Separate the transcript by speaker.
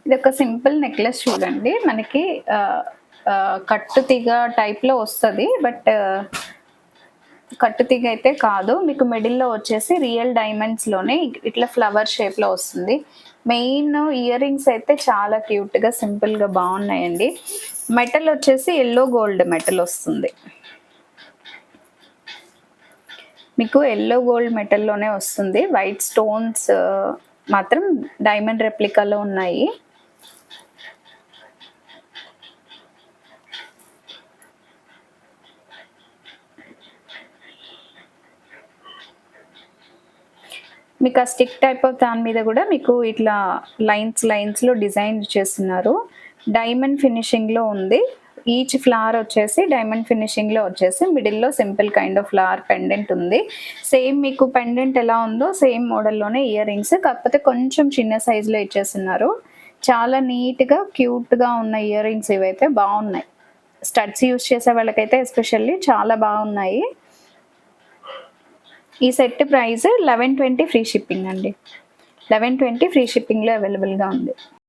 Speaker 1: ఇది ఒక simple necklace చూడండి. మనకి కట్టు తీగ టైప్‌లో వస్తది. బట్ కట్టు తీగ అయితే కాదు. మీకు మిడిల్‌లో వచ్చేసి రియల్ డైమండ్స్‌లోనే ఇట్లా ఫ్లవర్ షేప్‌లో వస్తుంది. మెయిన్ ఇయర్ రింగ్స్ అయితే చాలా క్యూట్‌గా సింపుల్‌గా బాగున్నాయండి. మెటల్ వచ్చేసి యెల్లో గోల్డ్ మెటల్ వస్తుంది. మీకు యెల్లో గోల్డ్ మెటల్‌లోనే వస్తుంది. వైట్ స్టోన్స్ మాత్రం డైమండ్ రెప్లికాలో ఉన్నాయి. మీకు ఆ స్టిక్ టైప్ ఆఫ్ దాని మీద కూడా మీకు ఇట్లా లైన్స్‌లో డిజైన్ చేస్తున్నారు. డైమండ్ ఫినిషింగ్‌లో ఉంది. ఈచ్ ఫ్లవర్ వచ్చేసి డైమండ్ ఫినిషింగ్‌లో వచ్చేసి మిడిల్‌లో simple kind of flower pendant ఉంది. సేమ్ మీకు పెండెంట్ ఎలా ఉందో సేమ్ మోడల్‌లోనే ఇయర్ రింగ్స్, కాకపోతే కొంచెం చిన్న సైజులో ఇచ్చేస్తున్నారు. చాలా నీట్‌గా క్యూట్‌గా ఉన్న ఇయర్ రింగ్స్ ఇవైతే బాగున్నాయి. స్టడ్స్ యూజ్ చేసే వాళ్ళకైతే ఎస్పెషల్లీ చాలా బాగున్నాయి. ఈ సెట్ ప్రైస్ 1120 ఫ్రీ షిప్పింగ్ అండి. 1120 ఫ్రీ షిప్పింగ్‌లో అవైలబుల్‌గా ఉంది.